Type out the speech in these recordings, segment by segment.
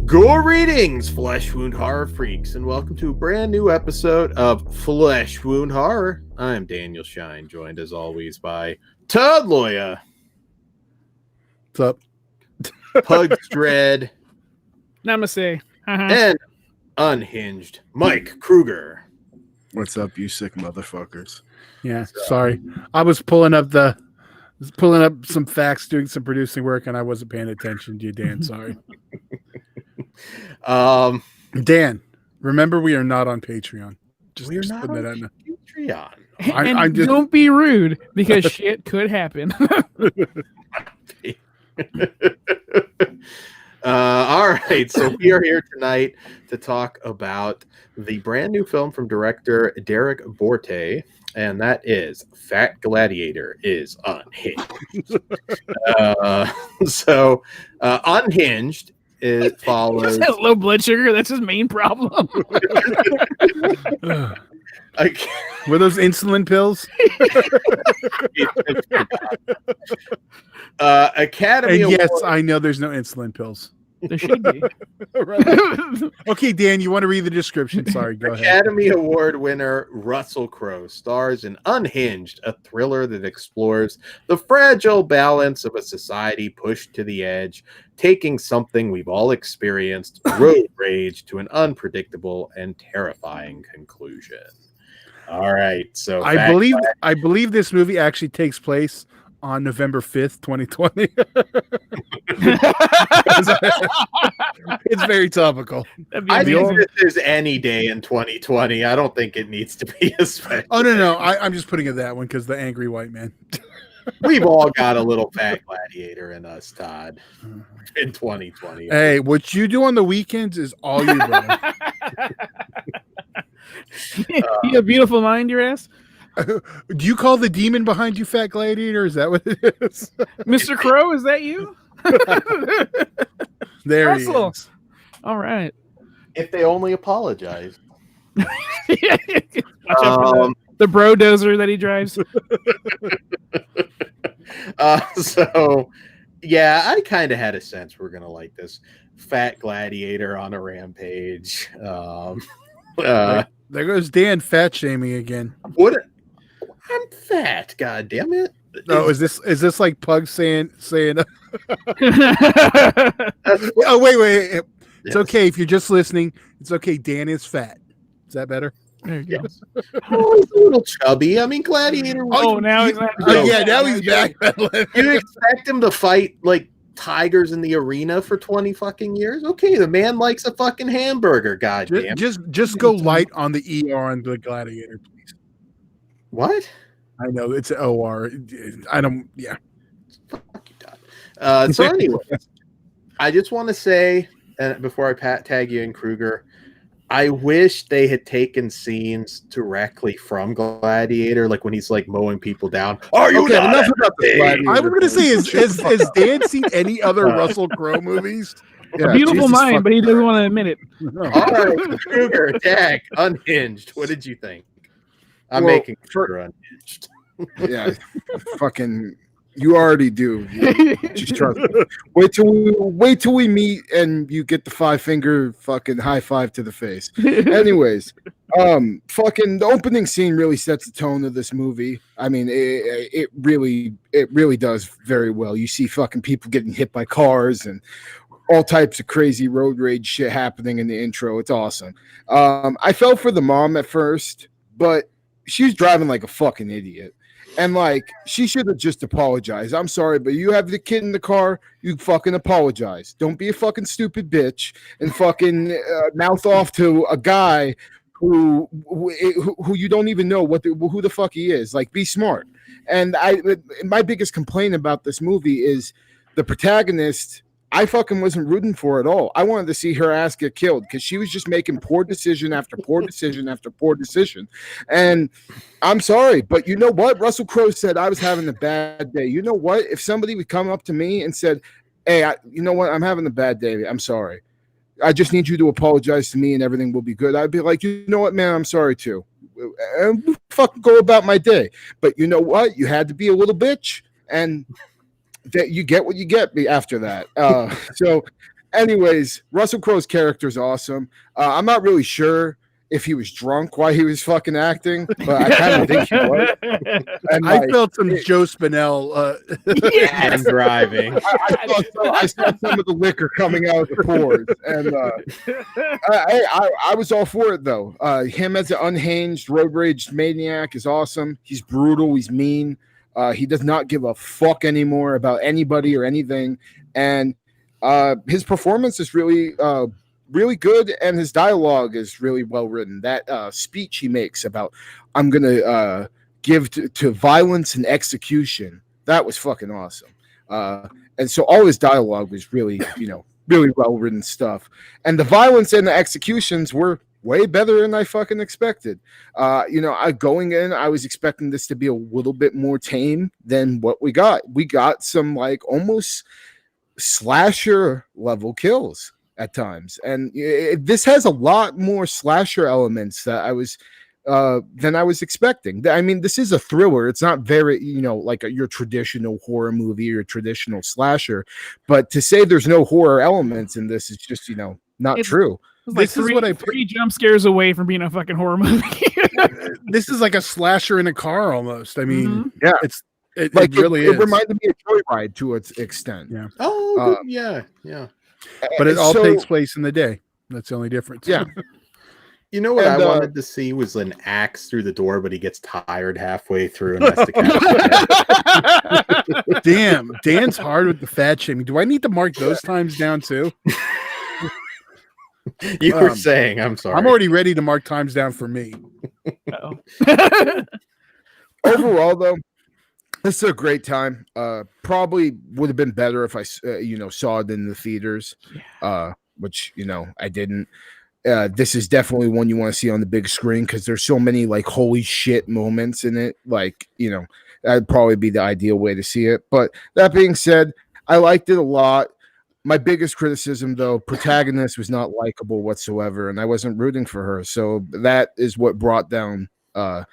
Greetings, Flesh Wound Horror freaks, and welcome to a brand new episode of Flesh Wound Horror. I'm Daniel Shine, joined as always by Todd Loya. What's up? Pug's Dread. Namaste. And Unhinged Mike Kruger. What's up, you sick motherfuckers? Yeah, sorry. I was pulling up some facts, doing some producing work, and I wasn't paying attention to you, Dan. Sorry. Dan, remember we are not on Patreon. We're not on Patreon. And don't be rude, because shit could happen. All right, so we are here tonight to talk about the brand new film from director Derek Borte, and that is Fat Gladiator is Unhinged. Unhinged, it follows. He just has low blood sugar. That's his main problem. Were those insulin pills? Academy and yes, Award. I know there's no insulin pills. There should be. Okay, Dan, you want to read the description? Sorry, go ahead. Academy Award winner Russell Crowe stars in Unhinged, a thriller that explores the fragile balance of a society pushed to the edge, taking something we've all experienced, road rage, to an unpredictable and terrifying conclusion. All right, so I believe this movie actually takes place on November 5th, 2020. It's very topical. I think if there's any day in 2020, I don't think it needs to be a special. Oh, no. I'm just putting it that one because the angry white man. We've all got a little fat gladiator in us, Todd, in 2020. Hey, what you do on the weekends is all you do. You have a beautiful mind, your ass. Do you call the demon behind you Fat Gladiator? Is that what it is? Mr. Crowe, is that you? There Russell. he is. All right. If they only apologize. Watch out for the bro dozer that he drives. I kind of had a sense we're gonna like this Fat Gladiator on a rampage. There goes Dan fat shaming again. I'm fat, god damn it. Oh, is this like Pug saying oh wait. It's okay if you're just listening. It's okay. Dan is fat. Is that better? There you go. Oh, he's a little chubby. I mean, Gladiator. Now he's back. Now he's back. You expect him to fight like tigers in the arena for 20 fucking years? Okay, the man likes a fucking hamburger. God damn. Just go light on the ER on the Gladiator, please. What? I know it's an OR. I don't. Yeah. Fuck you, Todd. So anyway, I just want to say, before I tag you in, Kruger, I wish they had taken scenes directly from Gladiator, like when he's like mowing people down. Are you not enough about the Gladiator? I'm going to say, has Dan seen any other Russell Crowe movies? Yeah, a beautiful mind, but he doesn't want to admit it. All right, Kruger, tag, Unhinged. What did you think? I'm making Kruger Unhinged. Yeah, fucking. You already do. Just trust me. Wait till we meet and you get the 5-finger fucking high five to the face. Anyways, fucking the opening scene really sets the tone of this movie. I mean, it really does very well. You see fucking people getting hit by cars and all types of crazy road rage shit happening in the intro. It's awesome. I felt for the mom at first, but she was driving like a fucking idiot. And like, she should have just apologized. I'm sorry, but you have the kid in the car. You fucking apologize. Don't be a fucking stupid bitch and fucking mouth off to a guy who you don't even know who the fuck he is. Like, be smart. And my biggest complaint about this movie is the protagonist. I fucking wasn't rooting for at all. I wanted to see her ass get killed because she was just making poor decision after poor decision after poor decision. And I'm sorry, but you know what? Russell Crowe said I was having a bad day. You know what? If somebody would come up to me and said, hey, you know what? I'm having a bad day. I'm sorry. I just need you to apologize to me and everything will be good. I'd be like, you know what, man? I'm sorry too. And fucking go about my day. But you know what? You had to be a little bitch. And that you get what you get after that. So Anyways, Russell Crowe's character is awesome. I'm not really sure if he was drunk while he was fucking acting, but I kind of think he was. And I felt some Joe Spinell. And driving. I saw some of the liquor coming out of the pores, and I was all for it though. Him as an unhinged road rage maniac is awesome. He's brutal. He's mean. He does not give a fuck anymore about anybody or anything, and his performance is really good, and his dialogue is really well written. That speech he makes about I'm gonna give to violence and execution, that was fucking awesome. And so all his dialogue was really, really well written stuff, and the violence and the executions were way better than I fucking expected. Going in, I was expecting this to be a little bit more tame than what we got. We got some like almost slasher level kills at times, and this has a lot more slasher elements that than I was expecting. I mean, this is a thriller. It's not very, like your traditional horror movie or traditional slasher, but to say there's no horror elements in this is just, not true. This is like three jump scares away from being a fucking horror movie. This is like a slasher in a car almost. I mean, yeah, it really is. It reminded me of Joyride to its extent. Yeah. Oh, yeah. But it all takes place in the day. That's the only difference. Yeah. You know what I wanted to see was an axe through the door, but he gets tired halfway through and has to catch. Damn, Dan's hard with the fat shaming. Do I need to mark those times down too? You were saying, I'm sorry. I'm already ready to mark times down for me. Overall, though, this is a great time. Probably would have been better if I, saw it in the theaters, which I didn't. This is definitely one you want to see on the big screen because there's so many like holy shit moments in it. Like that'd probably be the ideal way to see it. But that being said, I liked it a lot. My biggest criticism, though, protagonist was not likable whatsoever, and I wasn't rooting for her. So that is what brought down brought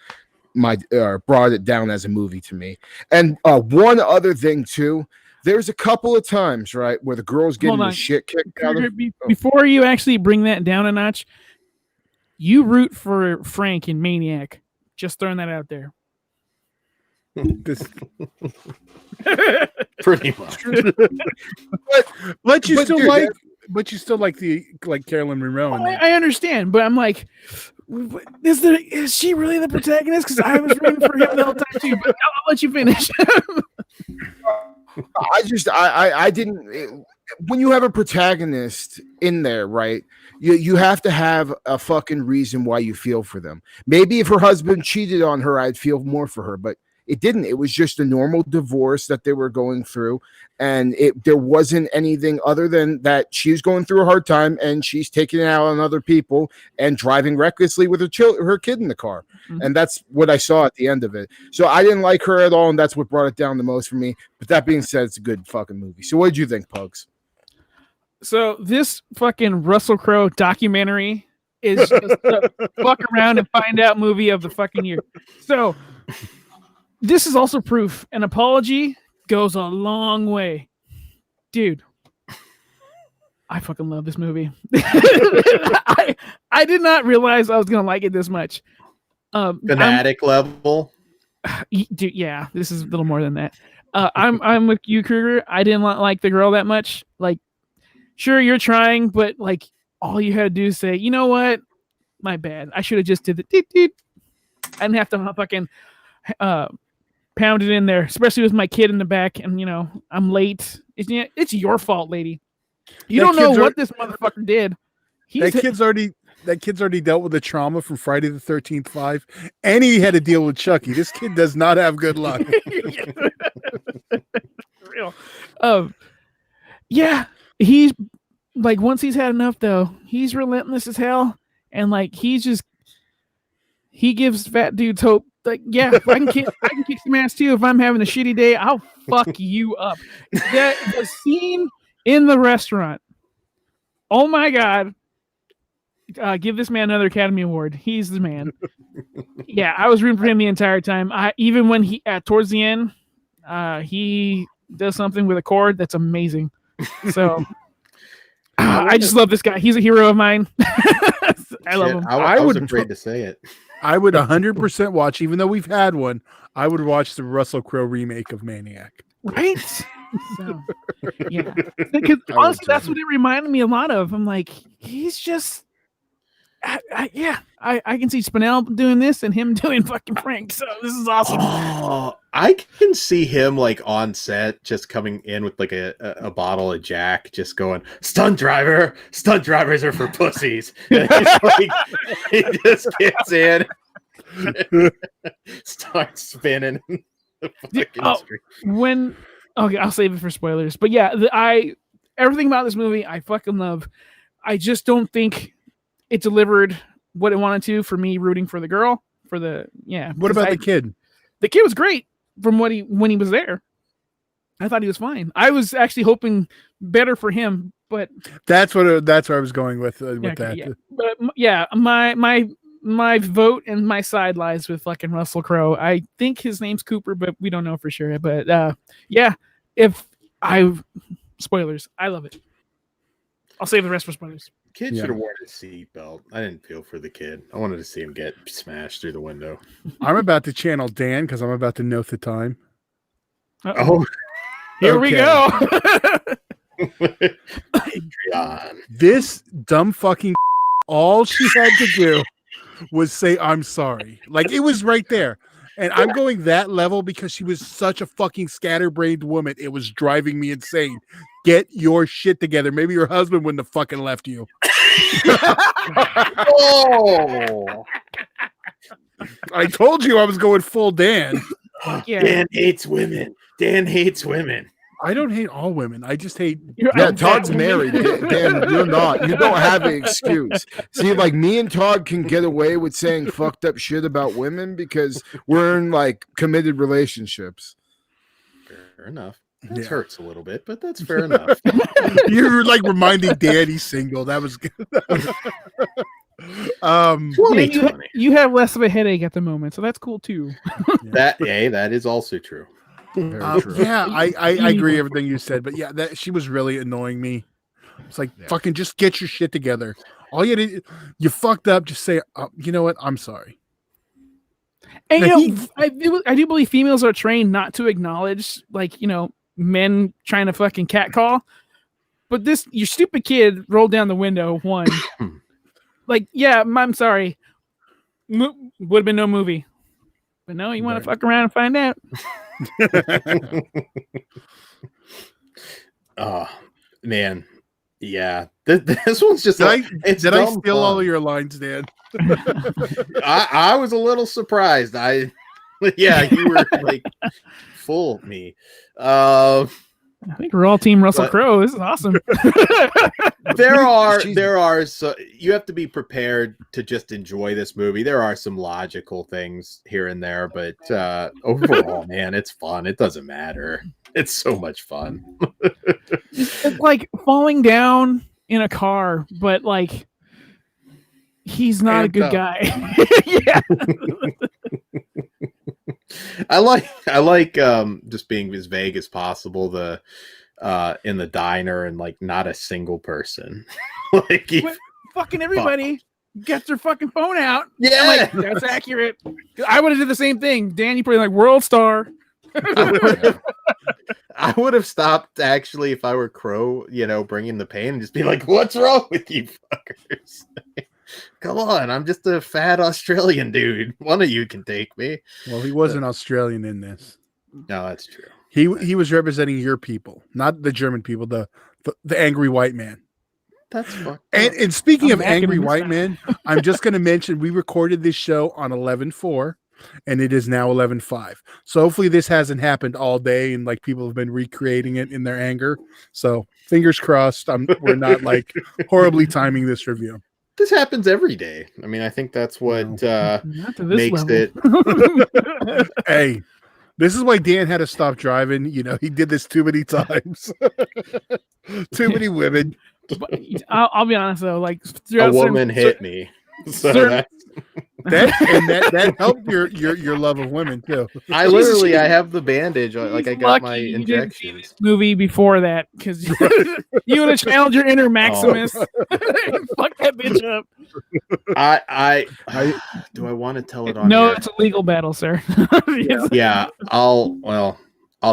it down as a movie to me. And one other thing too, there's a couple of times, right, where the girl's getting the shit kicked out of. Before you actually bring that down a notch, you root for Frank in Maniac. Just throwing that out there. Pretty much. But you still like Carolyn Monroe. I understand, but I'm like, is she really the protagonist? Because I was rooting for him the whole time too. But I'll let you finish. I didn't. When you have a protagonist in there, right? You have to have a fucking reason why you feel for them. Maybe if her husband cheated on her, I'd feel more for her, but it didn't. It was just a normal divorce that they were going through, and there wasn't anything other than that she was going through a hard time, and she's taking it out on other people and driving recklessly with her kid in the car. Mm-hmm. And that's what I saw at the end of it. So I didn't like her at all, and that's what brought it down the most for me. But that being said, it's a good fucking movie. So what did you think, Pugs? So this fucking Russell Crowe documentary is just the fuck around and find out movie of the fucking year. So this is also proof. An apology goes a long way. Dude, I fucking love this movie. I did not realize I was going to like it this much. Fanatic level? Dude, yeah, this is a little more than that. I'm with you, Kruger. I didn't like the girl that much. Like, sure, you're trying, but like all you had to do is say, you know what? My bad. I should have just did the deep. I didn't have to fucking pound it in there, especially with my kid in the back, and I'm late. It's your fault, lady. You don't know what this motherfucker did. That kid's already dealt with the trauma from Friday the 13th 5, and he had to deal with Chucky. This kid does not have good luck. Real. Yeah, he's like, once he's had enough though, he's relentless as hell, and like he gives fat dudes hope. Like, yeah, I can kick some ass too. If I'm having a shitty day, I'll fuck you up. The scene in the restaurant. Oh my God. Give this man another Academy Award. He's the man. Yeah, I was rooting for him the entire time. Even when he towards the end, he does something with a cord that's amazing. So I just love this guy. He's a hero of mine. I love him. I was would- afraid to say it. I would 100% watch, even though we've had one. I would watch the Russell Crowe remake of Maniac. Right? So, yeah. Because honestly, that's what it reminded me a lot of. I'm like, he's just, I can see Spinell doing this and him doing fucking Frank. So this is awesome. Oh, I can see him like on set, just coming in with like a bottle of Jack, just going, stunt drivers are for pussies. And he's like, he just gets in, starts spinning. The fucking street. Okay, I'll save it for spoilers. But yeah, everything about this movie I fucking love. I just don't think it delivered what it wanted to for me rooting for the girl. What about the kid? The kid was great from when he was there. I thought he was fine. I was actually hoping better for him, but that's where I was going with that. Yeah. But yeah, my vote and my side lies with fucking Russell Crowe. I think his name's Cooper, but we don't know for sure. But spoilers, I love it. I'll save the rest for spoilers. Kid should have worn a seatbelt. I didn't feel for the kid. I wanted to see him get smashed through the window. I'm about to channel Dan because I'm about to note the time. Oh, here we go. Patreon. This dumb fucking all she had to do was say I'm sorry. Like it was right there. And I'm going that level because she was such a fucking scatterbrained woman. It was driving me insane. Get your shit together. Maybe your husband wouldn't have fucking left you. Oh, I told you I was going full Dan. Yeah. Dan hates women. I don't hate all women. I just hate. Yeah, Todd's married. Dan, you're not. You don't have an excuse. See, like me and Todd can get away with saying fucked up shit about women because we're in like committed relationships. Fair enough. That hurts a little bit, but that's fair enough. You're like reminding Dan he's single. That was good. 2020. You have less of a headache at the moment, so that's cool too. That is also true. Yeah, I agree with everything you said, but yeah, she was really annoying me. It's like fucking just get your shit together. All you fucked up. Just say, you know what? I'm sorry. And I do believe females are trained not to acknowledge, like, men trying to fucking catcall. But your stupid kid rolled down the window. One, like, yeah, I'm sorry. Would have been no movie. But no, you want to fuck around and find out. Oh man, yeah. This one's just. Did I steal fun. all of your lines, Dan? I was a little surprised. You were like full me. I think we're all team Russell Crowe. This is awesome. there are so you have to be prepared to just enjoy this movie. There are some logical things here and there, but overall, man, it's fun. It doesn't matter. It's so much fun. It's like falling down in a car, but like he's not a good guy. Yeah. I like just being as vague as possible. The in the diner and like not a single person. Like fucking everybody gets their fucking phone out. Yeah, like, that's accurate. I would have did the same thing. Dan, you probably like world star. I would have stopped actually if I were Crowe, bringing the pain and just be like, "What's wrong with you fuckers? Come on, I'm just a fat Australian dude. One of you can take me." Well, he wasn't Australian in this. No, that's true. He was representing your people, not the German people, the angry white man. That's fucked up. And speaking of angry white men, I'm just going to mention we recorded this show on 11/4, and it is now 11/5. So hopefully this hasn't happened all day, and like people have been recreating it in their anger. So fingers crossed, we're not like horribly timing this review. This happens every day. I mean, I think that's what makes level. it. Hey, this is why Dan had to stop driving. He did this too many times. Too many women. I'll be honest though, like a woman hit me. So That helped your love of women too. I literally, I have the bandage. Like I got my you didn't see injections. this movie before that because you would have channeled your inner Maximus. Fuck that bitch up. I do I want to tell it on No, here? it's a legal battle, sir. Yeah, I'll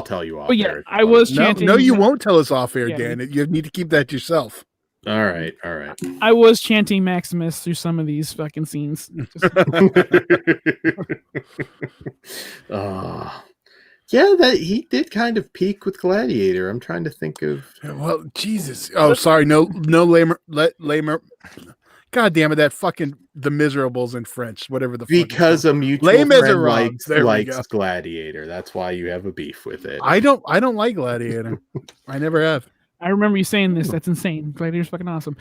tell you off. But yeah, there. I was chanting. No, you won't tell us off air, Yeah. Dan. You need to keep that yourself. All right. I was chanting Maximus through some of these fucking scenes. Yeah, that he did kind of peak with Gladiator. I'm trying to think of. Well, Jesus. Oh, sorry. No, lamer. God damn it! That fucking The Miserables in French, whatever the. Because a mutual Les friend Miserables. likes Gladiator. That's why you have a beef with it. I don't like Gladiator. I never have. I remember you saying this. That's insane. Gladiator's fucking awesome.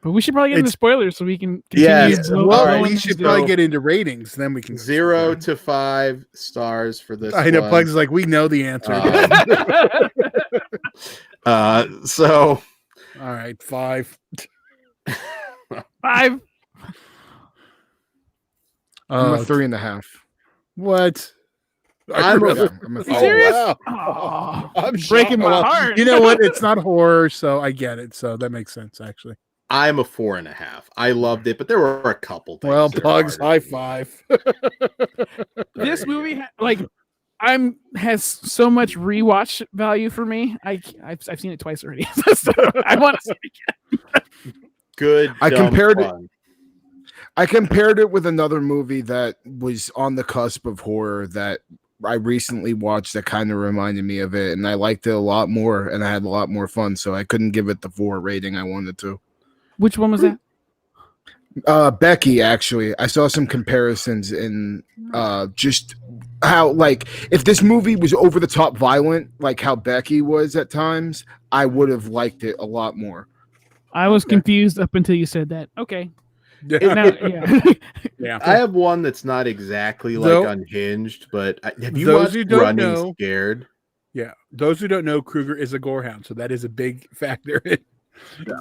But we should probably get into spoilers so we can continue. Yes. Well, we should probably get into ratings. Then we can 0 to 5 stars for this. I know Plugs is like, we know the answer. So. All right, 5. 5. I'm a 3.5. What? I'm a serious? Wow. Oh, I'm breaking my shocked. heart. You know what? It's not horror, so I get it. So that makes sense, actually. I'm a 4.5. I loved it, but there were a couple things. Well, Plugs, high five. This movie, has so much rewatch value for me. I've seen it twice already, so I want to see it again. Good. I compared it with another movie that was on the cusp of horror that I recently watched that kind of reminded me of it, and I liked it a lot more, and I had a lot more fun, so I couldn't give it the 4 rating I wanted to. Which one was that? Becky, actually. I saw some comparisons in just how, like, if this movie was over the top violent, like how Becky was at times, I would have liked it a lot more. I was confused up until you said that. Okay. Yeah. I have one that's not exactly like Unhinged, but have you Those watched who don't Running know- Scared? Yeah. Those who don't know, Kruger is a gorehound, so that is a big factor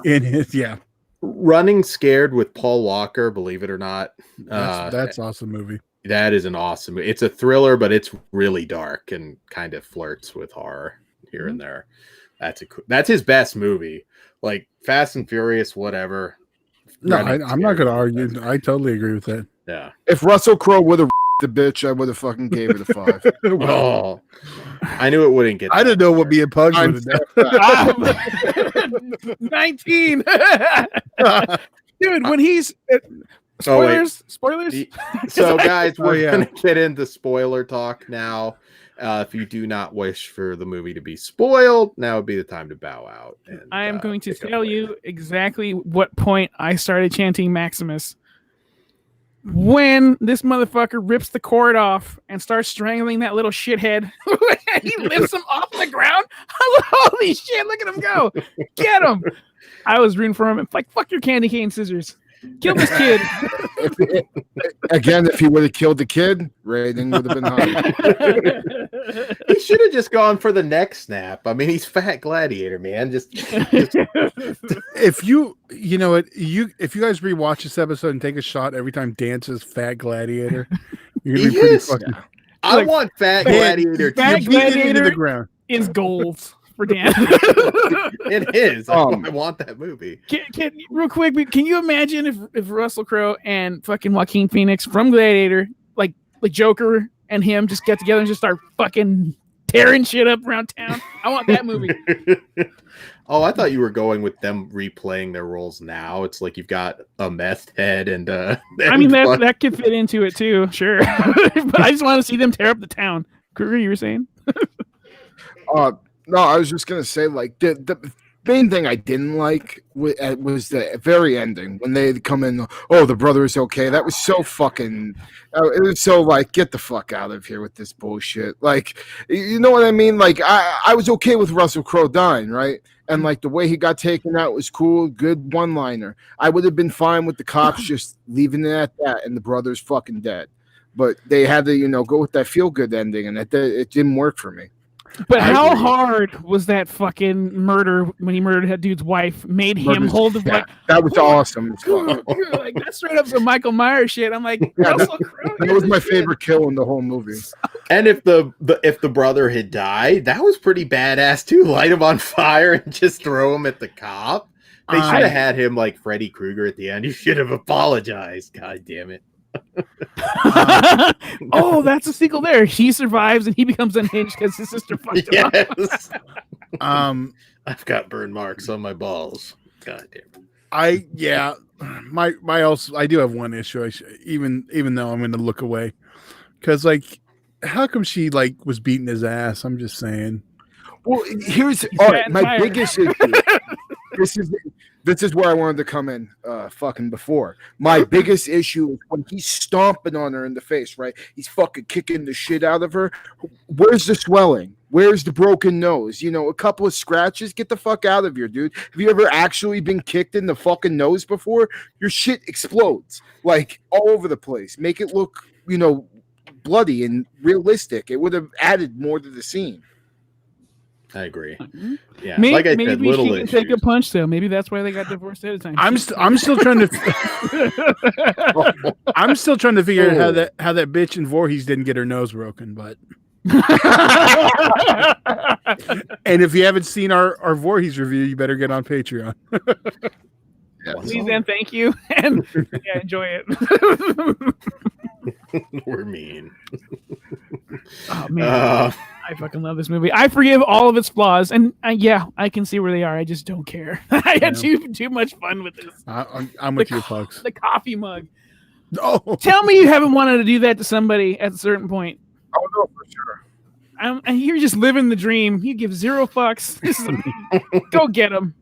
in his. Yeah. Running Scared with Paul Walker, believe it or not. That's awesome movie. That is an awesome movie. It's a thriller, but it's really dark and kind of flirts with horror here and there. That's his best movie. Like Fast and Furious, whatever. No, I'm not going to argue. I totally agree with that. Yeah. If Russell Crowe would have the bitch, I would have fucking gave it a 5. Oh, I knew it wouldn't get. I didn't know what being Pugs would have done. 19. Dude, when he's spoilers. So, guys, we're gonna get into spoiler talk now. If you do not wish for the movie to be spoiled, now would be the time to bow out. And, I am going to tell you exactly what point I started chanting Maximus. When this motherfucker rips the cord off and starts strangling that little shithead, he lifts him off the ground. Holy shit, look at him go. Get him. I was rooting for him. It's like, fuck your candy cane scissors. Kill this kid. Again, if he would have killed the kid, rating would have been high. He should have just gone for the neck snap. I mean, he's Fat Gladiator, man. Just if you know what, if you guys rewatch this episode and take a shot every time Dan says Fat Gladiator, you're gonna be pretty fucking. I want Fat Gladiator Fat to Gladiator into the ground. Is goals for Dan. It is. I want that movie. Real quick, can you imagine if Russell Crowe and fucking Joaquin Phoenix from Gladiator, like Joker and him, just get together and just start fucking tearing shit up around town? I want that movie. Oh, I thought you were going with them replaying their roles now. It's like you've got a meth head and I mean, that could fit into it too, sure. But I just want to see them tear up the town. Kruger, you were saying? No, I was just gonna say, like, the main thing I didn't like was the very ending when they come in. Oh, the brother is okay. That was so fucking. It was so like, get the fuck out of here with this bullshit. Like, you know what I mean? Like, I was okay with Russell Crowe dying, right? And like the way he got taken out was cool, good one-liner. I would have been fine with the cops just leaving it at that, and the brother's fucking dead. But they had to, go with that feel-good ending, and it didn't work for me. But I how agree. hard was that fucking murder when he murdered that dude's wife? Made him hold the like That was awesome. as fuck. like that's straight up some Michael Myers shit. I'm like, Yeah, Russell Crowe. That was my favorite kill in the whole movie. And if the brother had died, that was pretty badass too. Light him on fire and just throw him at the cop. They should have had him like Freddy Krueger at the end. You should have apologized. God damn it. Oh, that's a sequel there. He survives and he becomes unhinged because his sister fucked him up. Yes. I've got burn marks on my balls. God damn it. I do have one issue. Even though I'm going to look away, because like, how come she like was beating his ass? I'm just saying. Well, here's my biggest issue. This is where I wanted to come in fucking before. My biggest issue is when he's stomping on her in the face, right? He's fucking kicking the shit out of her. Where's the swelling? Where's the broken nose? You know, a couple of scratches. Get the fuck out of here, dude. Have you ever actually been kicked in the fucking nose before? Your shit explodes like all over the place. Make it look, you know, bloody and realistic. It would have added more to the scene. I agree. Yeah, Maybe, like I maybe said, little she can issues. take a punch though. Maybe that's why they got divorced at a time. I'm still trying to. I'm still trying to figure out how that bitch in Voorhees didn't get her nose broken, but. And if you haven't seen our Voorhees review, you better get on Patreon. Please and thank you, and yeah, enjoy it. We're mean. Oh man, I fucking love this movie. I forgive all of its flaws, and yeah, I can see where they are. I just don't care. I had too much fun with this. I'm with you, folks. The coffee mug. Oh, tell me you haven't wanted to do that to somebody at a certain point. Oh no, for sure. And you're just living the dream. You give zero fucks. Go get him.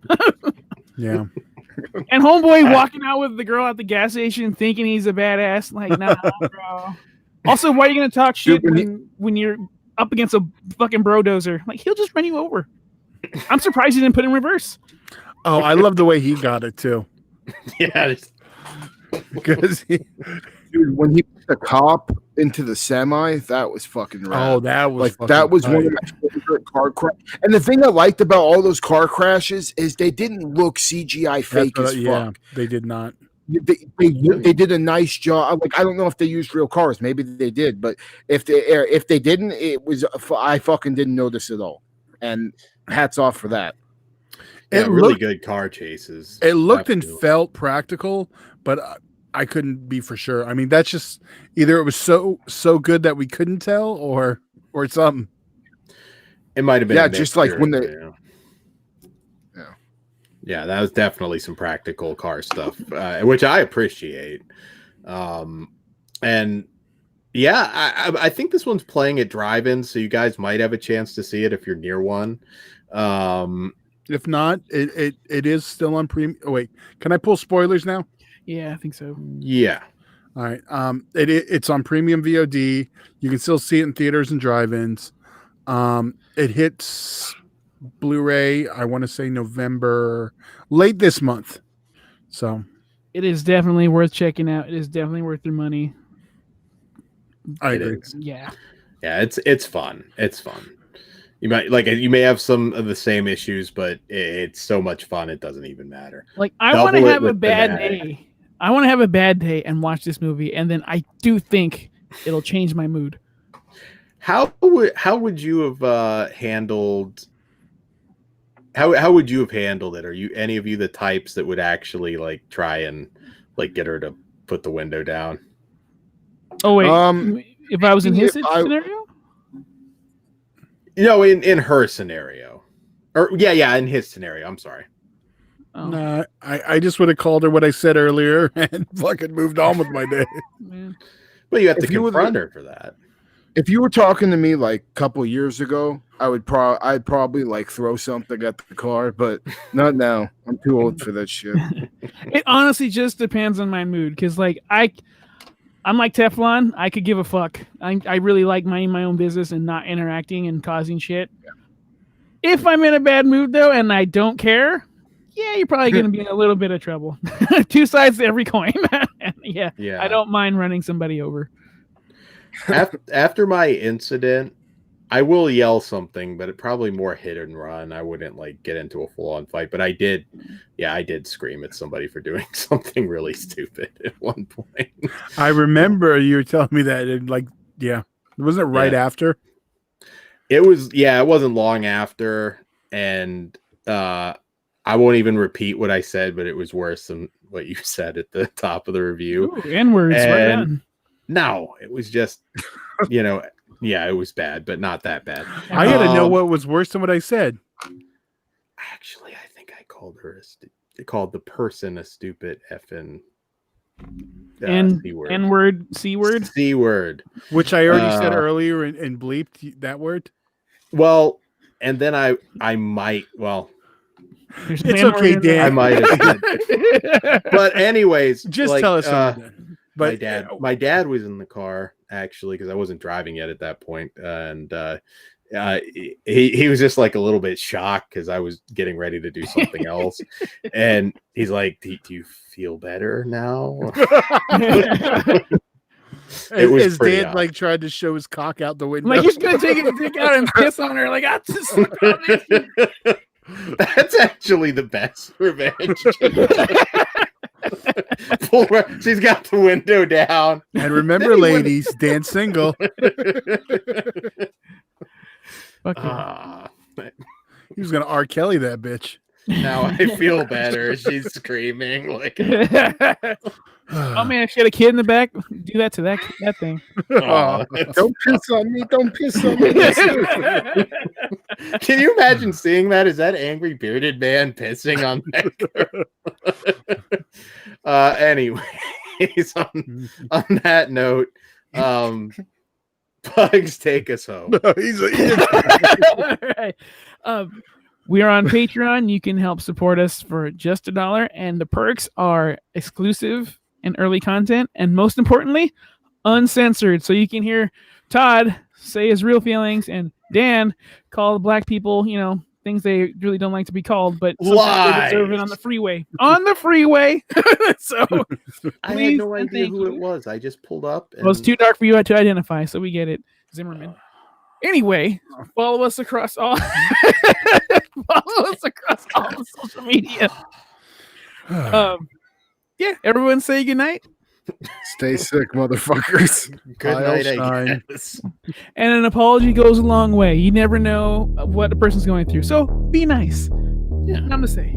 Yeah. And homeboy walking out with the girl at the gas station thinking he's a badass. Like, nah, bro. Also, why are you going to talk shit when you're up against a fucking brodozer? Like, he'll just run you over. I'm surprised he didn't put in reverse. Oh, I love the way he got it, too. Yeah. Because dude, when he put the cop into the semi, that was fucking rad. Oh, that was like that was one of my favorite car crashes. And the thing I liked about all those car crashes is they didn't look CGI fake as fuck. Yeah, they did not. They did a nice job. Like, I don't know if they used real cars, maybe they did, but if they didn't, it was I fucking didn't notice at all. And hats off for that. Yeah, really good car chases. It looked and felt practical, but I couldn't be for sure. I mean, that's just either it was so good that we couldn't tell, or something. It might have been. Yeah, just like when they. Yeah, that was definitely some practical car stuff, which I appreciate. And yeah, I think this one's playing at drive-ins, so you guys might have a chance to see it if you're near one. If not, it is still on premium. Oh, wait, can I pull spoilers now? Yeah, I think so. Yeah. All right. It's on premium VOD. You can still see it in theaters and drive-ins. It hits Blu-ray, I want to say November, late this month. So it is definitely worth checking out. It is definitely worth your money. I agree. Yeah. Yeah, it's fun. It's fun. You may have some of the same issues, but it's so much fun it doesn't even matter. Like, I want to have a bad day. I want to have a bad day and watch this movie, and then I do think it'll change my mood. How would you have handled? How would you have handled it? Are you any of you the types that would actually like try and like get her to put the window down? Oh wait, if I was in his scenario. You know, in her scenario, or yeah, in his scenario. I'm sorry. Oh. Nah, I just would have called her what I said earlier and fucking moved on with my day. But you have to confront her for that. If you were talking to me like a couple of years ago, I'd probably like throw something at the car, but not now. I'm too old for that shit. It honestly just depends on my mood, because like I'm like Teflon. I could give a fuck. I really like minding my own business and not interacting and causing shit. Yeah. If I'm in a bad mood though and I don't care, yeah, you're probably going to be in a little bit of trouble. Two sides to every coin. yeah, I don't mind running somebody over. After my incident I will yell something, but it probably more hit and run. I wouldn't like get into a full on fight, but I did scream at somebody for doing something really stupid at one point. I remember you were telling me that, and like, yeah, wasn't it right after? It was, it wasn't long after, and I won't even repeat what I said, but it was worse than what you said at the top of the review. Ooh, N-words, right on. No, it was just, it was bad, but not that bad. I gotta know what was worse than what I said. Actually, I think I called her called the person a stupid effing C-word. N-word, C-word? C-word. Which I already said earlier and bleeped that word. Well, and then I might, it's okay, Dan. I might have said it. But anyways, just tell us but my dad was in the car actually, because I wasn't driving yet at that point, and he was just like a little bit shocked because I was getting ready to do something else, and he's like, "Do you feel better now?" It was his dad like tried to show his cock out the window. Like he's gonna take his dick out and piss on her. Like that's actually the best revenge. She's got the window down. And remember, ladies, Dan's single. He was gonna R. Kelly that bitch. Now I feel better. She's screaming like. Oh man, if she had a kid in the back, do that to that thing. Don't piss on me! Don't piss on me! Can you imagine seeing that? Is that angry bearded man pissing on that girl? Anyways, on that note, Bugs, take us home. All right. We are on Patreon. You can help support us for just $1, and the perks are exclusive and early content, and most importantly, uncensored. So you can hear Todd say his real feelings and Dan call black people, things they really don't like to be called, but sometimes they deserve it on the freeway. On the freeway. So I had no idea who it was. I just pulled up. Well, it's too dark for you to identify, so we get it. Zimmerman. Anyway, follow us across all the social media. Everyone say goodnight. Stay sick, motherfuckers. Good night, I guess. And an apology goes a long way. You never know what a person's going through, so be nice. Yeah, I'm gonna say.